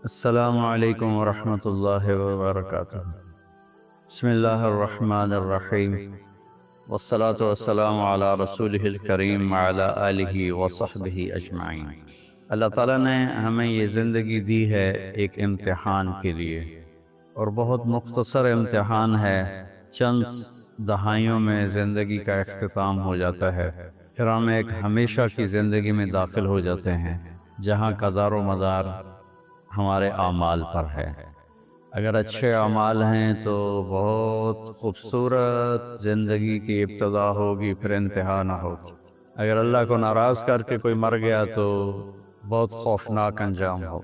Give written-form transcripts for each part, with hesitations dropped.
السلام علیکم ورحمۃ اللہ وبرکاتہ۔ بسم اللہ الرحمن الرحیم، والصلاة والسلام علی رسولہ الکریم وعلی آلہ وصحبہ اجمعین۔ اللہ تعالیٰ نے ہمیں یہ زندگی دی ہے ایک امتحان کے لیے، اور بہت مختصر امتحان ہے۔ چند دہائیوں میں زندگی کا اختتام ہو جاتا ہے، پھر ہم ایک ہمیشہ کی زندگی میں داخل ہو جاتے ہیں جہاں کا دار و مدار ہمارے اعمال پر ہے۔ اگر اچھے اعمال ہیں تو بہت خوبصورت زندگی کی ابتدا ہوگی، پھر انتہا نہ ہوگی۔ اگر اللہ کو ناراض کر کے کوئی مر گیا تو بہت خوفناک انجام ہو۔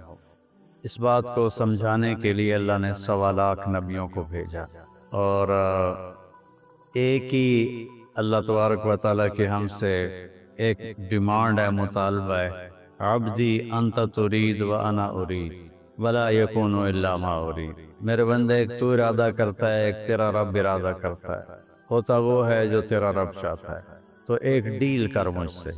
اس بات کو سمجھانے کے لیے اللہ نے 1.25 لاکھ نبیوں کو بھیجا، اور ایک ہی اللہ تبارک و تعالیٰ کی ہم سے ایک ڈیمانڈ ہے، مطالبہ ہے، عبدی انت ترید و انا ارید ولا یکون الا ما ارید۔ میرے بندے، ایک تو ارادہ کرتا ہے، ایک تیرا رب ارادہ کرتا ہے، ہوتا وہ ہے جو تیرا رب چاہتا ہے۔ تو ایک ڈیل کر مجھ سے،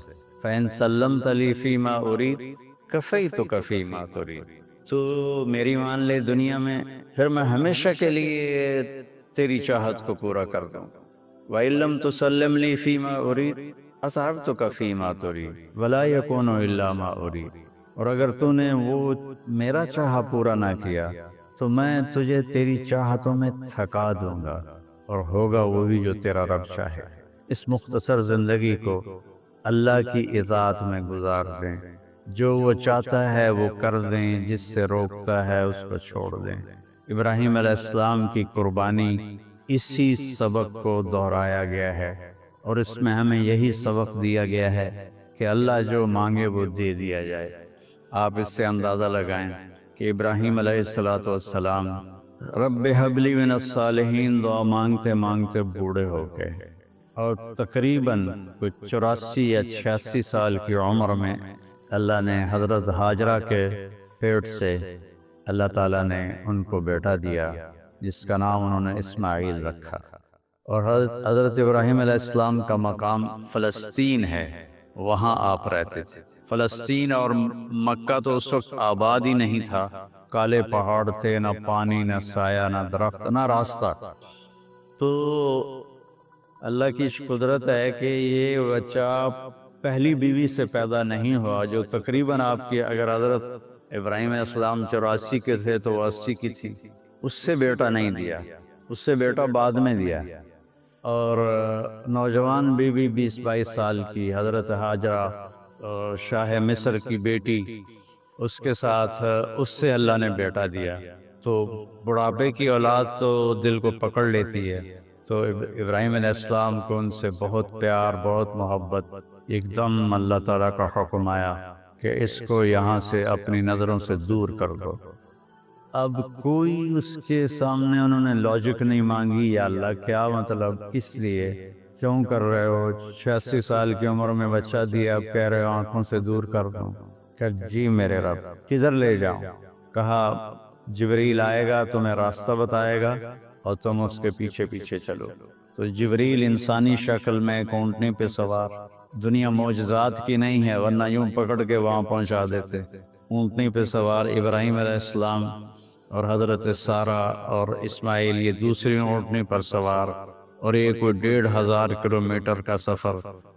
فَإِن سَلَّمْتَ لِي فِي مَا أُرِيدُ كَفَيْتُكَ فِي مَا تُرِيدُ۔ تو میری مان لے دنیا میں، پھر میں ہمیشہ کے لیے تیری چاہت کو پورا کر دوں۔ وَإِن لَّمْ تُسَلِّمْ لِي فِي مَا أُرِيدُ أَتْعَبْتُكَ فِي مَا تُرِيدُ وَلَا يَكُونُ إِلَّا مَا أُرِيدُ۔ اور اگر تو نے وہ میرا چاہا پورا نہ کیا تو میں تجھے تیری چاہتوں میں تھکا دوں گا، اور ہوگا وہی جو تیرا رب چاہے۔ اس مختصر زندگی کو اللہ کی اطاعت میں گزار دیں، جو وہ چاہتا ہے وہ کر دیں، جس سے روکتا ہے اس کو چھوڑ دیں۔ ابراہیم علیہ السلام کی قربانی اسی سبق کو دہرایا گیا ہے، اور اس میں ہمیں یہی سبق دیا گیا ہے کہ اللہ جو مانگے وہ دے دیا جائے۔ آپ اس سے اندازہ لگائیں کہ ابراہیم علیہ السلام رب حب لی من الصالحین دعا مانگتے مانگتے بوڑھے ہو گئے، اور تقریباً 84 یا 86 سال کی عمر میں اللہ نے حضرت ہاجرہ کے پیٹ سے اللہ تعالیٰ نے ان کو بیٹا دیا، جس کا نام انہوں نے اسماعیل رکھا۔ اور حضرت ابراہیم علیہ السلام کا مقام فلسطین ہے، وہاں آپ رہتے تھے۔ فلسطین اور مکہ تو اس وقت آباد ہی نہیں تھا، کالے پہاڑ تھے، نہ پانی، نہ سایہ، نہ درخت، نہ راستہ۔ تو اللہ کی قدرت ہے کہ یہ بچہ پہلی بیوی سے پیدا نہیں ہوا، جو تقریباً آپ کی، اگر حضرت ابراہیم علیہ السلام 84 کے تھے تو وہ 80 کی تھی، اس سے بیٹا نہیں دیا، اس سے بیٹا بعد میں دیا۔ اور نوجوان بیوی 20-22 سال کی حضرت ہاجرہ، شاہ مصر کی بیٹی، اس کے ساتھ اس سے اللہ نے بیٹا دیا۔ تو بڑھاپے کی اولاد تو دل کو پکڑ لیتی ہے، تو ابراہیم علیہ السلام کو ان سے بہت پیار، بہت محبت۔ ایک دم اللہ تعالیٰ کا حکم آیا کہ اس کو یہاں سے اپنی نظروں سے دور کر دو۔ اب کوئی اس کے سامنے انہوں نے لاجک نہیں مانگی، یا اللہ کیا مطلب، کس لیے، کیوں کر رہے ہو؟ 86 سال کی عمر میں بچہ دیا، اب کہہ رہے ہو آنکھوں سے دور کر دوں۔ کہ جی میرے رب، کدھر لے جاؤں؟ کہا جبریل آئے گا، تمہیں راستہ بتائے گا، اور تم اس کے پیچھے پیچھے چلو۔ تو جبریل انسانی شکل میں اونٹنی پہ سوار، دنیا معجزات کی نہیں ہے ورنہ یوں پکڑ کے وہاں پہنچا دیتے۔ اونٹنی پہ سوار ابراہیم علیہ السلام اور حضرت سارہ اور اسماعیل، یہ دوسری اونٹنی پر سوار، اور یہ کوئی 1,500 کلومیٹر کا سفر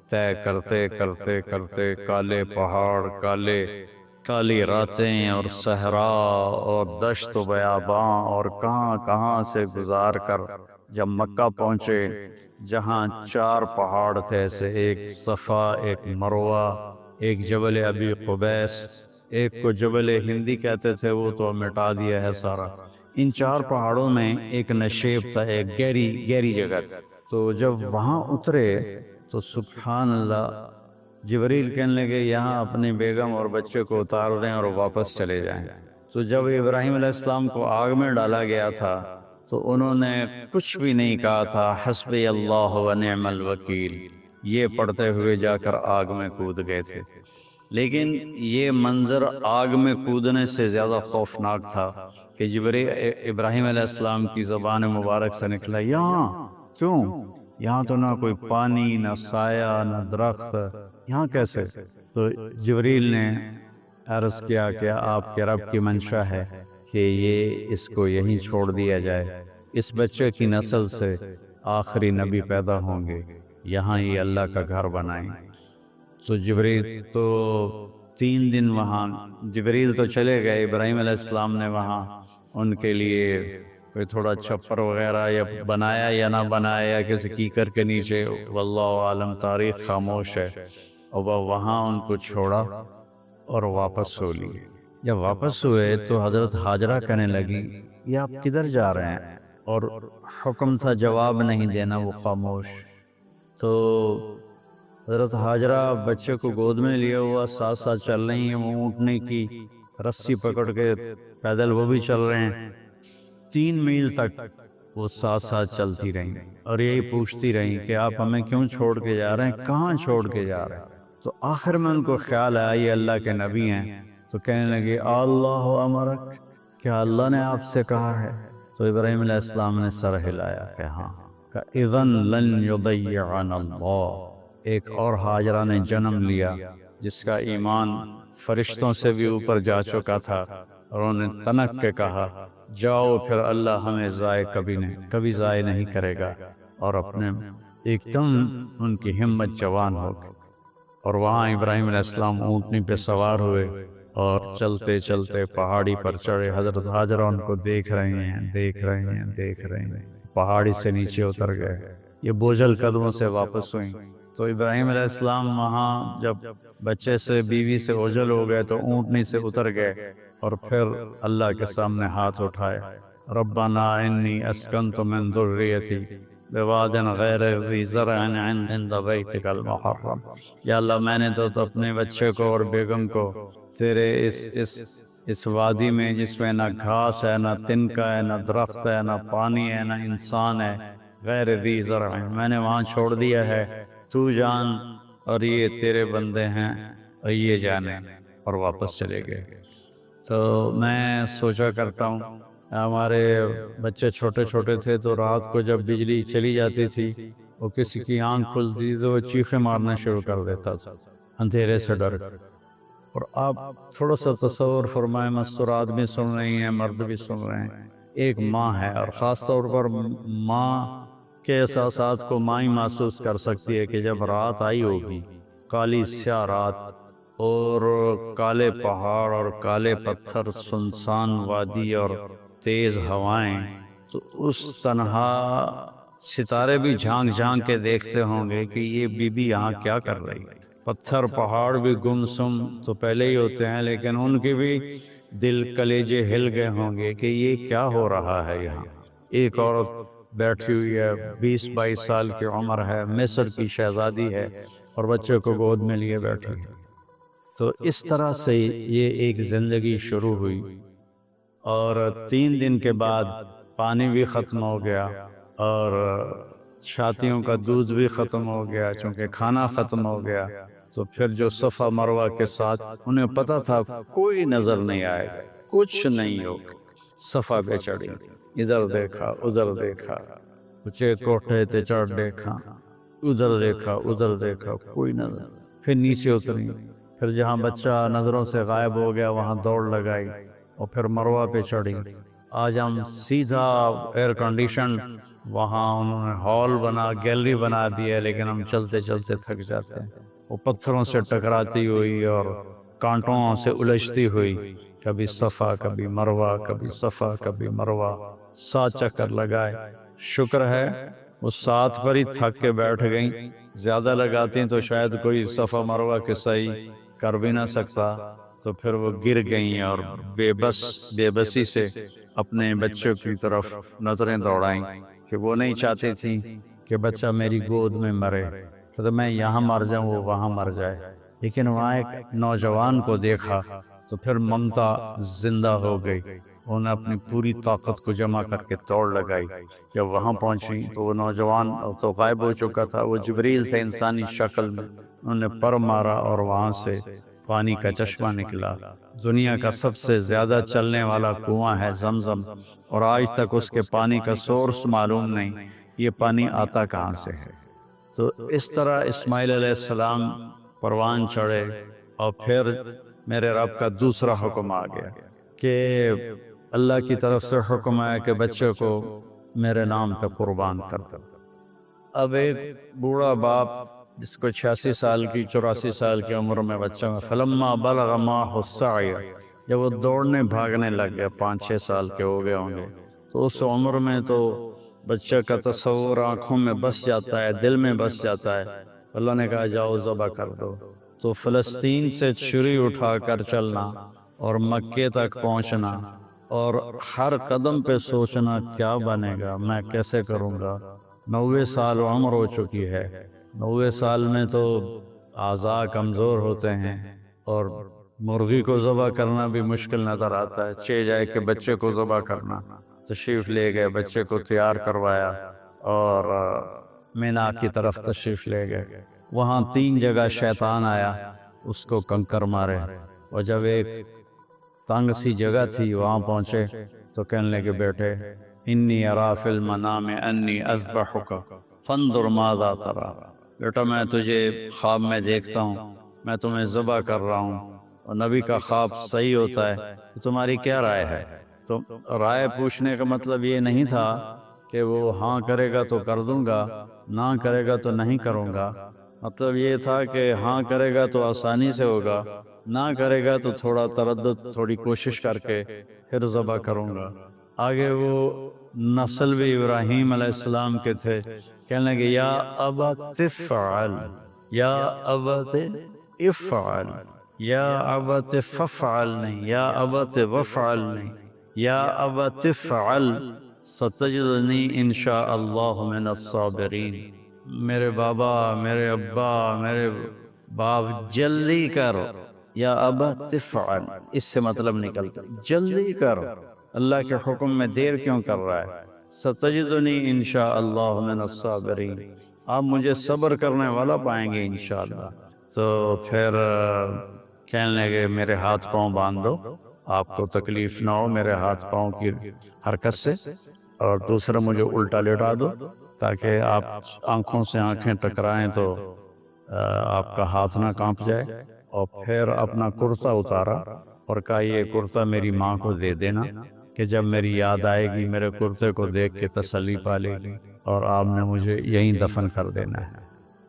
طے کرتے کرتے کرتے، کالے پہاڑ، کالی راتیں، اور صحرا اور دشت و بیاباں، اور کہاں کہاں سے گزار کر جب مکہ پہنچے، جہاں 4 پہاڑ تھے، ایسے ایک صفا، ایک مروہ، ایک جبل ابی قبیس، ایک کو جبل ہندی کہتے تھے، وہ تو مٹا دیا ہے سارا۔ ان 4 پہاڑوں میں ایک نشیب تھا، ایک گہری جگہ تھی۔ تو جب وہاں اترے تو سبحان اللہ، جبریل کہنے لگے یہاں اپنی بیگم اور بچے کو اتار دیں اور واپس چلے جائیں۔ تو جب ابراہیم علیہ السلام کو آگ میں ڈالا گیا تھا تو انہوں نے کچھ بھی نہیں کہا تھا، حسبی اللہ و نعم الوکیل، یہ پڑھتے ہوئے جا کر آگ میں کود گئے تھے۔ لیکن یہ منظر آگ میں کودنے سے زیادہ خوفناک تھا کہ ابراہیم علیہ السلام کی زبان مبارک سے نکلا، یہاں کیوں؟ یہاں تو نہ کوئی پانی، نہ سایہ، نہ درخت، یہاں کیسے؟ تو جبریل نے عرض کیا کہ آپ کے رب کی منشا ہے کہ یہ اس کو یہیں چھوڑ دیا جائے، اس بچے کی نسل سے آخری نبی پیدا ہوں گے، یہاں یہ اللہ کا گھر بنائیں۔ تو جبریل تو 3 دن وہاں، جبریل تو چلے گئے، ابراہیم علیہ السلام نے وہاں ان کے لیے کوئی تھوڑا چھپر وغیرہ یا بنایا یا نہ بنایا، یا کسی کیکر کے نیچے، واللہ عالم، تاریخ خاموش ہے، اور وہ وہاں ان کو چھوڑا اور واپس ہو لیے۔ جب واپس ہوئے تو حضرت ہاجرہ کہنے لگی یہ آپ کدھر جا رہے ہیں، اور حکم تھا جواب نہیں دینا، وہ خاموش۔ تو حضرت ہاجرہ بچے کو گود میں لیا ہوا ساتھ ساتھ چل رہی ہیں، وہ اونٹنے کی رسی پکڑ کے پیدل وہ بھی چل رہے ہیں، 3 میل تک وہ ساتھ ساتھ چلتی رہیں، اور یہی پوچھتی رہیں کہ آپ ہمیں کیوں چھوڑ کے جا رہے ہیں، کہاں چھوڑ کے جا رہے ہیں؟ تو آخر میں ان کو خیال آیا یہ اللہ کے نبی ہیں، تو کہنے لگے اللہ امرک، کیا اللہ نے آپ سے کہا ہے؟ تو ابراہیم علیہ السلام نے سر ہلایا کہ ہاں، کہ اذن لن یضیعنا اللہ۔ ایک اور ہاجرہ نے جنم لیا جس کا ایمان فرشتوں سے بھی اوپر جا چکا تھا، اور انہوں نے تنک کے کہا جاؤ پھر اللہ ہمیں کبھی ضائع نہیں کرے گا، اور اپنے ایک دم ان کی ہمت جوان ہو گئی، اور وہاں ابراہیم علیہ السلام اونٹنی پہ سوار ہوئے اور چلتے چلتے پہاڑی پر چڑھے۔ حضرت ہاجرہ ان کو دیکھ رہے ہیں، پہاڑی سے نیچے اتر گئے، یہ بوجھل قدموں سے واپس ہوئیں۔ تو ابراہیم علیہ السلام وہاں جب بچے سے، بیوی سے اوجھل ہو گئے تو اونٹنی سے اتر گئے، اور پھر اللہ کے سامنے ہاتھ اٹھائے، ربنا انی اسکنت من ذریتی بواد غیر ذی زرع عند بیتک المحرم، یا اللہ میں نے تو اپنے بچے کو اور بیگم کو تیرے اس وادی میں جس میں نہ گھاس ہے، نہ تنکا ہے، نہ درخت ہے، نہ پانی ہے، نہ انسان ہے، غیر ذی زرع، میں نے وہاں چھوڑ دیا ہے، تو جان اور یہ تیرے بندے ہیں اور یہ جانے، اور واپس چلے گئے۔ تو میں سوچا کرتا ہوں، ہمارے بچے چھوٹے چھوٹے تھے تو رات کو جب بجلی چلی جاتی تھی، وہ کسی کی آنکھ کھلتی تھی تو وہ چیخیں مارنا شروع کر دیتا تھا اندھیرے سے ڈر کے۔ اور آپ تھوڑا سا تصور فرمائیں، مستورات بھی سن رہی ہیں، مرد بھی سن رہے ہیں، ایک ماں ہے، اور خاص طور پر ماں کے احساسات کو ماں ہی محسوس کر سکتی ہے کہ جب رات آئی ہوگی، کالی سیاہ رات، اور کالے پہاڑ اور کالے پتھر، سنسان وادی اور تیز ہوائیں، تو اس تنہا ستارے بھی جھانک جھانک کے دیکھتے ہوں گے کہ یہ بی بی یہاں کیا کر رہی ہے۔ پتھر پہاڑ بھی گمسم تو پہلے ہی ہوتے ہیں، لیکن ان کے بھی دل کلیجے ہل گئے ہوں گے کہ یہ کیا ہو رہا ہے یہاں۔ ایک عورت بیٹھی ہوئی ہے، 20-22 سال کی عمر ہے، مصر کی شہزادی ہے، اور بچے کو گود میں لیے بیٹھی ہے۔ تو اس طرح سے یہ ایک زندگی شروع ہوئی، اور 3 دن کے بعد پانی بھی ختم ہو گیا، اور چھاتیوں کا دودھ بھی ختم ہو گیا، چونکہ کھانا ختم ہو گیا۔ تو پھر جو صفا مروہ کے ساتھ انہیں پتہ تھا کوئی نظر نہیں آئے گا، کچھ نہیں ہوگا، صفا پہ چڑھی، ادھر دیکھا ادھر دیکھا، اونچے کوٹھے تے چڑھ دیکھا، ادھر دیکھا، کوئی نظر، پھر نیچے اتری، پھر جہاں بچہ نظروں سے غائب ہو گیا وہاں دوڑ لگائی، اور پھر مروہ پہ چڑھی۔ آج ہم سیدھا ایئر کنڈیشن وہاں انہوں نے ہال بنا، گیلری بنا دی ہے، لیکن ہم چلتے چلتے تھک جاتے ہیں۔ وہ پتھروں سے ٹکراتی ہوئی اور کانٹوں سے الجھتی ہوئی، کبھی صفا کبھی مروہ، کبھی صفا کبھی مروہ، 7 چکر لگائے۔ شکر ہے وہ 7 پر ہی تھک کے بیٹھ گئیں، زیادہ لگاتی تو شاید کوئی صفا مروہ کے صحیح کر بھی نہ سکتا، تو پھر وہ گر گئیں اور بے بسی سے اپنے بچوں کی طرف نظریں دوڑائیں کہ وہ نہیں چاہتی تھیں کہ بچہ میری گود میں مرے، تو میں یہاں مر جاؤں وہ وہاں مر جائے۔ لیکن وہاں ایک نوجوان کو دیکھا تو پھر ممتا زندہ ہو گئی، انہوں نے اپنی پوری طاقت کو جمع کر کے دوڑ لگائی۔ جب وہاں پہنچی تو وہ نوجوان تو غائب ہو چکا تھا، وہ جبریل سے انسانی شکل میں، انہوں نے پر مارا اور وہاں سے پانی کا چشمہ نکلا۔ دنیا کا سب سے زیادہ چلنے والا کنواں ہے زمزم، اور آج تک اس کے پانی کا سورس معلوم نہیں، یہ پانی آتا کہاں سے ہے۔ تو اس طرح اسماعیل علیہ السلام پروان چڑھے، اور پھر میرے رب کا دوسرا حکم آ گیا کہ اللہ کی طرف سے حکم آیا کہ بچے کو میرے نام پہ قربان کر دو۔ اب ایک بوڑھا باپ جس کو 86 سال کی 84 سال کی عمر میں بچہ میں فلما بلغ معه السعی، جب وہ دوڑنے بھاگنے لگ گیا، 5-6 سال کے ہو گئے ہوں گے، تو اس عمر میں تو بچہ کا تصور آنکھوں میں بس جاتا ہے، دل میں بس جاتا ہے۔ اللہ نے کہا جاؤ ذبح کر دو۔ تو فلسطین سے چھری اٹھا کر چلنا اور مکے تک پہنچنا اور ہر قدم پہ سوچنا کیا بنے گا، میں کیسے کروں گا۔ 90 سال عمر ہو چکی ہے، 90 سال میں تو اعضاء کمزور ہوتے ہیں، اور مرغی کو ذبح کرنا بھی مشکل نظر آتا ہے۔ چہ جائے کہ بچے کو ذبح کرنا، تشریف لے گئے، بچے کو تیار کروایا اور مینا کی طرف تشریف لے گئے۔ وہاں 3 جگہ شیطان آیا، اس کو کنکر مارے، اور جب ایک تنگ سی جگہ تھی وہاں پہنچے تو کہنے لگے بیٹے انی ارا فی المنام انی اذبحک فانظر ماذا تری، بیٹا میں تجھے خواب میں دیکھتا ہوں، میں تمہیں ذبح کر رہا ہوں، اور نبی کا خواب صحیح ہوتا ہے، تو تمہاری کیا رائے ہے؟ تو رائے پوچھنے کا مطلب یہ نہیں تھا کہ وہ ہاں کرے گا تو کر دوں گا، نہ کرے گا تو نہیں کروں گا، مطلب یہ تھا کہ ہاں کرے گا تو آسانی سے ہوگا، نہ کرے گا تو تھوڑا تردد، تھوڑی کوشش کر کے پھر ذبح کروں گا۔ آگے وہ نسل بھی ابراہیم علیہ السلام کے تھے، کہنے لگے یا ابت افعل، یا ابت افعل، یا ابت ففعل نہیں، یا ابت وفعل نہیں، یا ابت افعل ستجدنی انشاء اللہ من الصابرین۔ میرے بابا، میرے ابا، میرے باپ جلدی کر، یا ابت افعل، اس سے مطلب نکلتا جلدی کر، اللہ کے حکم میں دیر کیوں کر رہا ہے؟ ستجدنی انشاء اللہ من الصابرین، آپ مجھے صبر کرنے والا پائیں گے انشاءاللہ۔ تو پھر کہنے لگے میرے ہاتھ پاؤں باندھ دو، آپ کو تکلیف نہ ہو میرے ہاتھ پاؤں کی حرکت سے، اور دوسرا مجھے الٹا لیٹا دو تاکہ آپ آنکھوں سے آنکھیں ٹکرائیں تو آپ کا ہاتھ نہ کانپ جائے۔ اور پھر اپنا کرتا اتارا اور کہا یہ کرتا میری ماں کو دے دینا، کہ جب میری یاد آئے گی میرے کرتے کو دیکھ کے تسلی پا لے گی، اور آپ نے مجھے یہیں دفن کر دینا ہے۔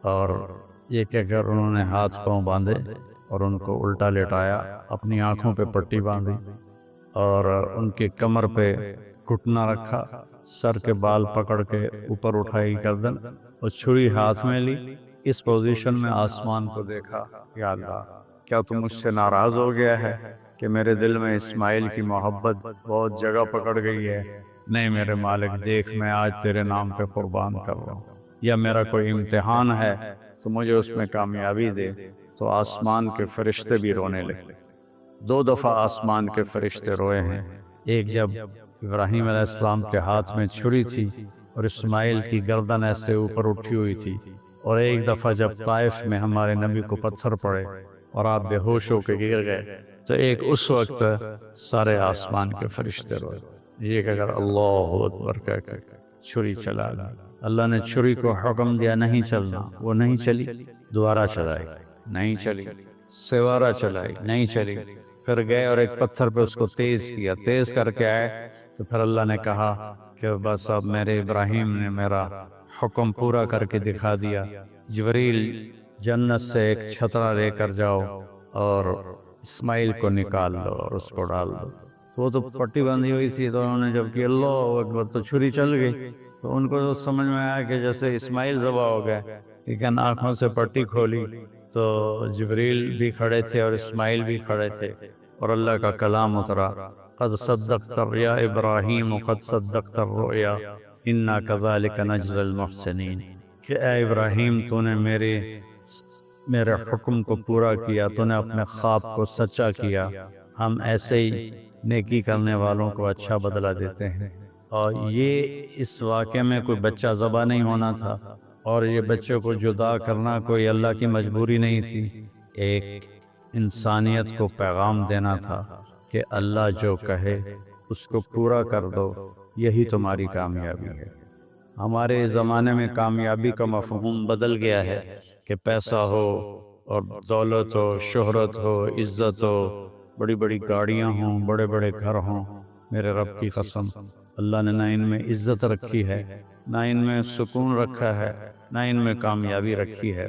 اور یہ کہہ کر انہوں نے ہاتھ پاؤں باندھے اور ان کو الٹا لٹایا، اپنی آنکھوں پہ پٹی باندھی اور ان کے کمر پہ گھٹنا رکھا، سر کے بال پکڑ کے اوپر اٹھائی گردن اور چھری ہاتھ میں لی۔ اس پوزیشن میں آسمان کو دیکھا، یا اللہ کیا تم مجھ سے ناراض ہو گیا ہے کہ میرے دل میں اسماعیل کی محبت بہت جگہ پکڑ گئی ہے؟ نہیں میرے مالک، دیکھ میں آج تیرے نام پہ قربان کر رہا ہوں، یا میرا کوئی امتحان ہے تو مجھے اس میں کامیابی دے۔ تو آسمان کے فرشتے بھی رونے لگے۔ 2 دفعہ آسمان کے فرشتے روئے ہیں، ایک جب ابراہیم علیہ السلام کے ہاتھ میں چھری تھی اور اسماعیل کی گردن ایسے اوپر اٹھی ہوئی تھی، اور ایک دفعہ جب طائف میں ہمارے نبی کو پتھر پڑے اور آپ بے ہوش ہو کے گر گئے، تو ایک اس وقت سارے آسمان کے فرشتے روئے۔ یہ کہ اگر اللہ اکبر کہہ کے چھری چلا لی، اللہ نے چھری کو حکم دیا نہیں چلنا، وہ نہیں چلی، دوبارہ چلائی نہیں چلی، سوارہ چلائی نہیں چلی، پھر گئے اور ایک پتھر پہ اس کو تیز کیا، تیز کر کے آئے تو پھر اللہ نے کہا کہ بس اب میرے ابراہیم نے میرا حکم پورا کر کے دکھا دیا، جبریل جنت سے ایک چھترا لے کر جاؤ اور اسماعیل کو نکال دو اور اس کو ڈال دو۔ تو وہ تو پٹی باندھی ہوئی تھی، تو انہوں نے جب کہ اللہ اکبر تو چھری چل گئی، تو ان کو تو سمجھ میں آیا کہ جیسے اسماعیل ذبح ہو گئے، لیکن آنکھوں سے پٹی کھولی تو جبریل بھی کھڑے تھے اور اسماعیل بھی کھڑے تھے، اور اللہ کا کلام اترا قد صدقت یا ابراہیم قد صدقت الرؤیا انا کذالک نجزی المحسنین، کہ اے ابراہیم تو نے میرے حکم کو پورا کیا، تو نے اپنے خواب کو سچا کیا، ہم ایسے ہی نیکی کرنے والوں کو اچھا بدلہ دیتے ہیں۔ اور یہ اس واقعے میں کوئی بچہ ذبح نہیں ہونا تھا، اور یہ بچے کو جدا کرنا کوئی اللہ کی مجبوری نہیں تھی، ایک انسانیت کو پیغام دینا تھا کہ اللہ جو کہے اس کو پورا کر دو، یہی تمہاری کامیابی ہے۔ ہمارے زمانے میں کامیابی کا مفہوم بدل گیا ہے کہ پیسہ ہو، اور دولت ہو، شہرت ہو، عزت ہو، بڑی بڑی گاڑیاں ہوں، بڑے بڑے گھر ہوں، میرے رب کی قسم اللہ نے نہ ان میں عزت رکھی ہے، نہ ان میں سکون رکھا ہے، نہ ان میں کامیابی رکھی ہے۔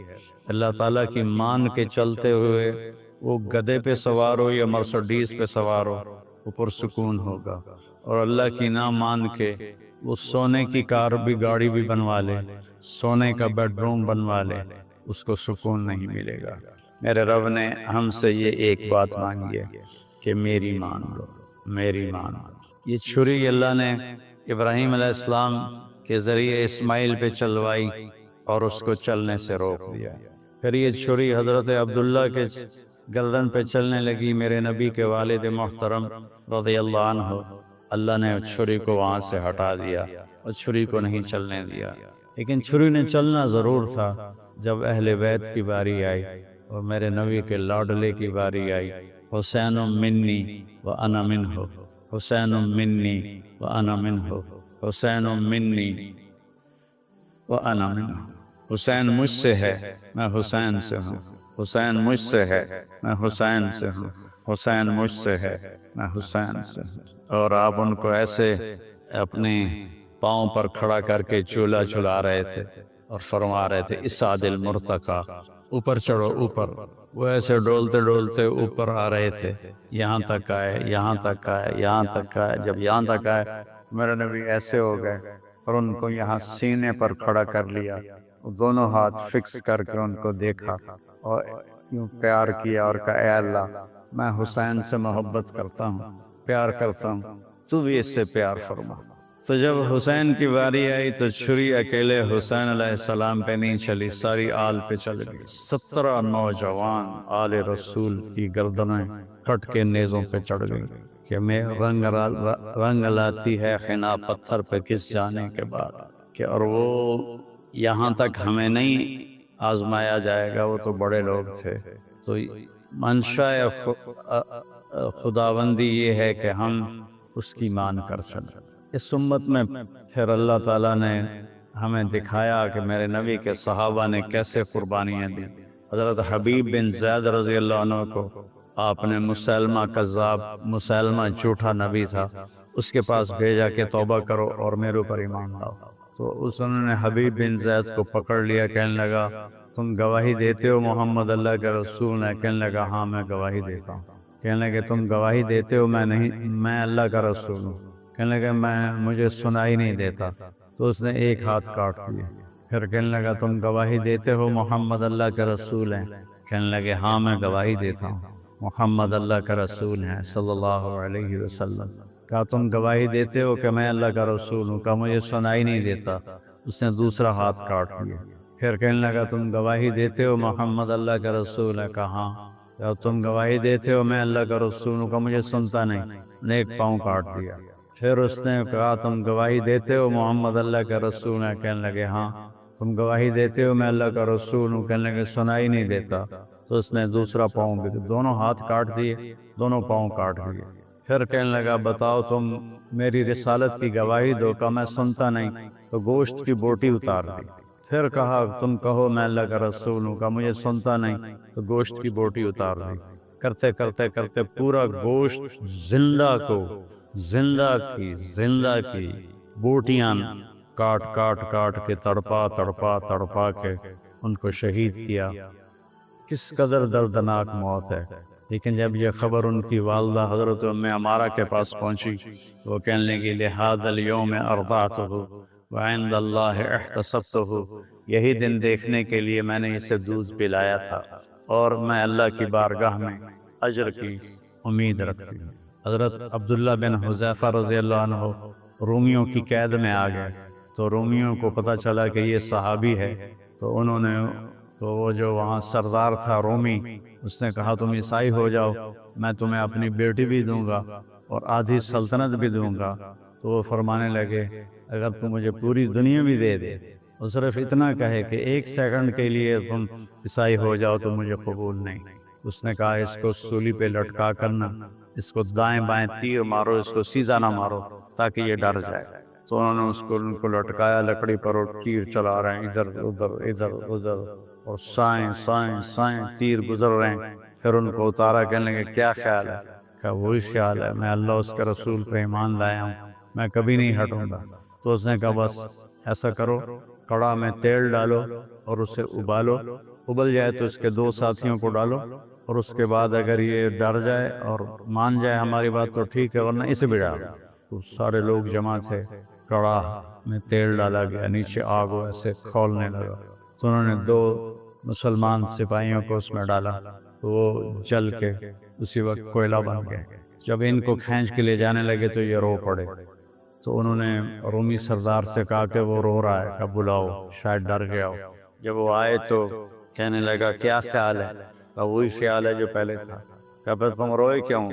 اللہ تعالیٰ کی مان کے چلتے ہوئے وہ گدھے پہ سوار ہو یا مرسڈیز پہ سوار ہو، وہ پرسکون ہوگا، اور اللہ کی نہ مان کے وہ سونے کی کار بھی، گاڑی بھی بنوا لے، سونے کا بیڈ روم بنوا لے، اس کو سکون نہیں ملے گا۔ میرے رب نے ہم سے یہ ایک بات مانگی ہے کہ میری مان لو، میری مان لو۔ یہ چھری اللہ نے ابراہیم علیہ السلام کے ذریعے اسماعیل پہ چلوائی اور اس کو چلنے سے روک دیا۔ پھر یہ چھری حضرت عبداللہ کے گردن پہ چلنے لگی، میرے نبی کے والد محترم رضی اللہ عنہ، اللہ نے چھری کو وہاں سے ہٹا دیا اور چھری کو نہیں چلنے دیا۔ لیکن چھری نے چلنا ضرور تھا جب اہل بیت کی باری آئی اور میرے نبی کے لاڈلے کی باری آئی۔ حسین منی و انا منہ، حسین منی و انا منہ، حسین منی و انا منہ۔ حسین مجھ سے ہے، میں حسین سے ہوں، حسین مجھ سے ہے، میں حسین سے ہوں، حسین مجھ سے ہے، میں حسین سے ہوں۔ اور آپ ان کو ایسے اپنے پاؤں پر کھڑا کر کے چولہا چلا رہے تھے اور فرما رہے تھے اسعد المرتقی، اوپر چڑھو اوپر۔ وہ ایسے ڈولتے ڈولتے اوپر آ رہے تھے، یہاں تک آئے، یہاں تک آئے، یہاں تک آئے۔ جب یہاں تک آئے میرے نبی ایسے ہو گئے اور ان کو یہاں سینے پر کھڑا کر لیا، دونوں ہاتھ فکس کر کے ان کو دیکھا اور یوں پیار کیا اور کہا اے اللہ میں حسین سے محبت کرتا ہوں، پیار کرتا ہوں، تو بھی اس سے پیار فرما۔ تو جب حسین کی باری آئی تو چھری اکیلے حسین علیہ السلام پہ نہیں چلی، ساری آل پہ چل گئی۔ 17 نوجوان آل رسول کی گردنیں کٹ کے نیزوں پہ چڑھ گئی کہ میں رنگ لاتی ہے حنا پتھر پہ کس جانے کے بعد، کہ اور وہ یہاں تک ہمیں نہیں آزمایا جائے گا، وہ تو بڑے لوگ تھے۔ تو منشا خداوندی یہ ہے کہ ہم اس کی مان کر چلیں۔ اس امت میں پھر اللہ تعالیٰ نے ہمیں دکھایا کہ میرے نبی کے صحابہ نے کیسے قربانیاں دی۔ حضرت حبیب بن زید رضی اللہ عنہ کو آپ نے مسلمہ کذاب، مسلمہ جھوٹا نبی تھا، اس کے پاس بھیجا کہ توبہ کرو اور میرے اوپر ایمان لاؤ۔ تو انہوں نے حبیب بن زید کو پکڑ لیا، کہنے لگا تم گواہی دیتے ہو محمد اللہ کے رسول ہیں؟ کہنے لگا ہاں میں گواہی دیتا ہوں۔ کہنے لگے تم گواہی دیتے ہو میں اللہ کا رسول ہوں؟ کہنے لگا مجھے سنائی نہیں دیتا۔ تو اس نے ایک ہاتھ کاٹ دیا۔ پھر کہنے لگا تم گواہی دیتے ہو محمد اللہ کے رسول ہیں؟ کہنے لگے ہاں میں گواہی دیتا ہوں، محمد اللہ کا رسول ہیں صلی اللہ علیہ وسلم۔ کہا تم گواہی دیتے ہو کہ میں اللہ کا رسول ہوں؟ کہا مجھے سنائی نہیں دیتا۔ اس نے دوسرا ہاتھ کاٹ دیا۔ پھر کہنے لگا تم گواہی دیتے ہو محمد اللہ کا رسول ہے؟ کہا ہاں۔ کہا تم گواہی دیتے ہو میں اللہ کا رسول ہوں؟ کہا مجھے سنتا نہیں۔ نے ایک پاؤں کاٹ دیا۔ پھر اس نے کہا تم گواہی دیتے ہو محمد اللہ کا رسول ہے؟ کہنے لگے ہاں۔ تم گواہی دیتے ہو میں اللہ کا رسول ہوں؟ کہنے لگے سنائی نہیں دیتا۔ تو اس نے دوسرا پاؤں بھی، دونوں ہاتھ کاٹ دیے، دونوں پاؤں کاٹ دیے۔ پھر کہنے لگا بتاؤ تم میری رسالت کی گواہی دو۔ کہا میں سنتا نہیں۔ تو گوشت کی بوٹی اتار دی۔ پھر کہا تم کہو میں اللہ کا رسول ہوں؟ کہا مجھے سنتا نہیں۔ تو گوشت کی بوٹی اتار دی۔ کرتے کرتے کرتے پورا گوشت زندہ کی بوٹیاں کاٹ کاٹ کے تڑپا کے ان کو شہید کیا۔ کس قدر دردناک موت ہے۔ لیکن جب یہ خبر ان کی والدہ حضرت ام عمارہ کے پاس پہنچی، وہ کہنے لگی لہذا اليوم ارضعتہ وعند اللہ احتسبتہ، یہی دن دیکھنے کے لیے میں نے اسے دودھ پلایا تھا اور میں اللہ کی بارگاہ میں اجر کی امید رکھتی ہوں۔ حضرت عبداللہ بن حذیفہ رضی اللہ عنہ رومیوں کی قید میں آ گئے، تو رومیوں کو پتہ چلا کہ یہ صحابی ہے، تو انہوں نے وہ جو وہاں سردار تھا رومی، اس نے کہا تم عیسائی ہو جاؤ، میں تمہیں اپنی بیٹی بھی دوں گا اور آدھی سلطنت بھی دوں گا۔ تو وہ فرمانے لگے اگر تم مجھے پوری دنیا بھی دے دے، اور صرف اتنا کہے کہ 1 سیکنڈ کے لیے تم عیسائی ہو جاؤ تو مجھے قبول نہیں۔ اس نے کہا اس کو سولی پہ لٹکا کرنا، اس کو دائیں بائیں تیر مارو، اس کو سیدھا نہ مارو تاکہ یہ ڈر جائے۔ تو انہوں نے ان کو لٹکایا لکڑی پر اور تیر چلا رہے ہیں ادھر ادھر ادھر ادھر، اور سائیں سائیں سائیں تیر گزر رہے ہیں۔ پھر ان کو اتارا، کہنے لگے کیا خیال ہے؟ کہا وہی خیال ہے، میں اللہ اس کے رسول پہ ایمان لایا ہوں، میں کبھی نہیں ہٹوں گا۔ تو اس نے کہا بس ایسا کرو، کڑا میں تیل ڈالو اور اسے ابالو، ابل جائے تو اس کے 2 ساتھیوں کو ڈالو، اور اس کے بعد اگر یہ ڈر جائے اور مان جائے ہماری بات تو ٹھیک ہے، ورنہ اسے بھی ڈالو۔ تو سارے لوگ جمع تھے، کڑا میں تیل ڈالا گیا، نیچے آگ ایسے کھولنے لگا، تو انہوں نے 2 مسلمان سپاہیوں کو اس میں ڈالا، تو وہ جل کے اسی وقت کوئلہ بن گئے۔ جب ان کو کھینچ کے لے جانے لگے تو یہ رو پڑے، تو انہوں نے رومی سردار سے کہا کہ وہ رو رہا ہے، کہ بلاؤ، شاید ڈر گیا ہو۔ جب وہ آئے تو کہنے لگا کیا خیال ہے؟ کہا وہی خیال ہے جو پہلے تھا۔ کہا پھر تم روئے کیوں؟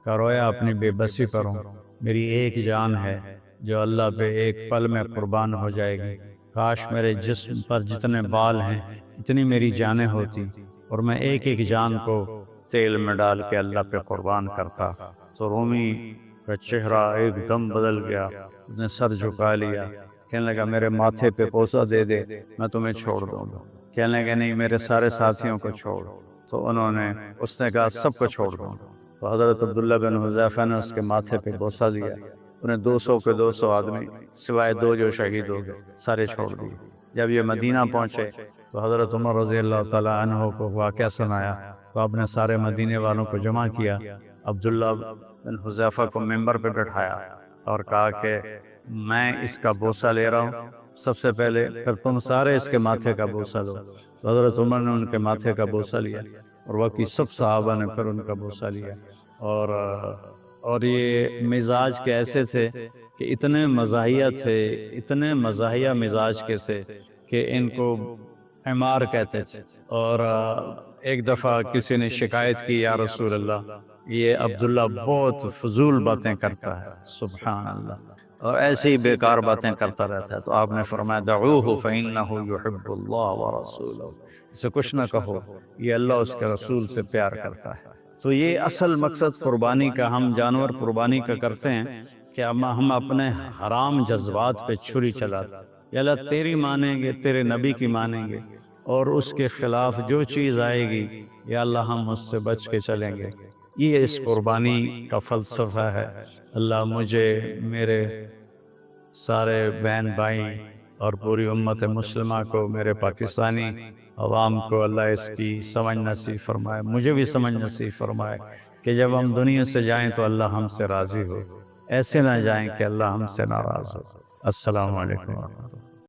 کہا رویا اپنی بے بسی پر ہوں، میری ایک جان ہے جو اللہ پہ ایک پل میں قربان ہو جائے گی، کاش میرے جسم پر جتنے بال ہیں اتنی میری جانیں ہوتی، اور میں ایک ایک جان کو تیل میں ڈال کے اللہ پہ قربان کرتا۔ تو رومی کا چہرہ ایک دم بدل گیا، اس نے سر جھکا لیا، کہنے لگا میرے ماتھے پہ بوسہ دے دے، میں تمہیں چھوڑ دوں گا۔ کہنے لگا نہیں، میرے سارے ساتھیوں کو چھوڑ۔ تو اس نے کہا سب کو چھوڑ دوں۔ تو حضرت عبداللہ بن حذیفہ نے اس کے ماتھے پہ بوسہ دیا، انہیں 200 کے 200 آدمی سوائے 2 جو شہید ہو گئے سارے چھوڑ دیے۔ جب یہ مدینہ پہنچے تو حضرت عمر رضی اللہ تعالیٰ عنہ کو واقعہ سنایا، تو آپ نے سارے مدینے والوں کو جمع کیا، عبداللہ بن حذیفہ کو ممبر پہ بٹھایا اور کہا کہ میں اس کا بوسہ لے رہا ہوں سب سے پہلے، پھر تم سارے اس کے ماتھے کا بوسہ لو۔ تو حضرت عمر نے ان کے ماتھے کا بوسہ لیا، اور باقی سب صحابہ نے پھر ان کا بوسہ لیا۔ اور یہ مزاج کے ایسے تھے کہ اتنے مزاحیہ تھے، اتنے مزاحیہ مزاج کے تھے کہ ان کو حمار کہتے تھے۔ اور ایک دفعہ کسی نے شکایت کی، یا رسول اللہ یہ عبداللہ بہت فضول باتیں کرتا ہے، سبحان اللہ، اور ایسی ہی بیکار باتیں کرتا رہتا ہے۔ تو آپ نے فرمایا دعوہ فإنہ یحب اللہ ورسولہ، اسے کچھ نہ کہو، یہ اللہ اس کے رسول سے پیار کرتا ہے۔ تو یہ اصل مقصد قربانی کا، ہم جانور قربانی کا کرتے ہیں کہ ہم اپنے حرام جذبات پہ چھری چلاتے، یا اللہ تیری مانیں گے، تیرے نبی کی مانیں گے، اور اس کے خلاف جو چیز آئے گی یا اللہ ہم اس سے بچ کے چلیں گے۔ یہ اس قربانی کا فلسفہ ہے۔ اللہ مجھے، میرے سارے بہن بھائی اور پوری امت مسلمہ کو، میرے پاکستانی عوام کو اللہ اس کی سمجھ نصیب فرمائے، مجھے بھی سمجھ نصیب فرمائے کہ جب ہم دنیا سے جائیں تو اللہ ہم سے راضی ہو، ایسے نہ جائیں کہ اللہ ہم سے ناراض ہو۔ السلام علیکم ورحمۃ اللہ۔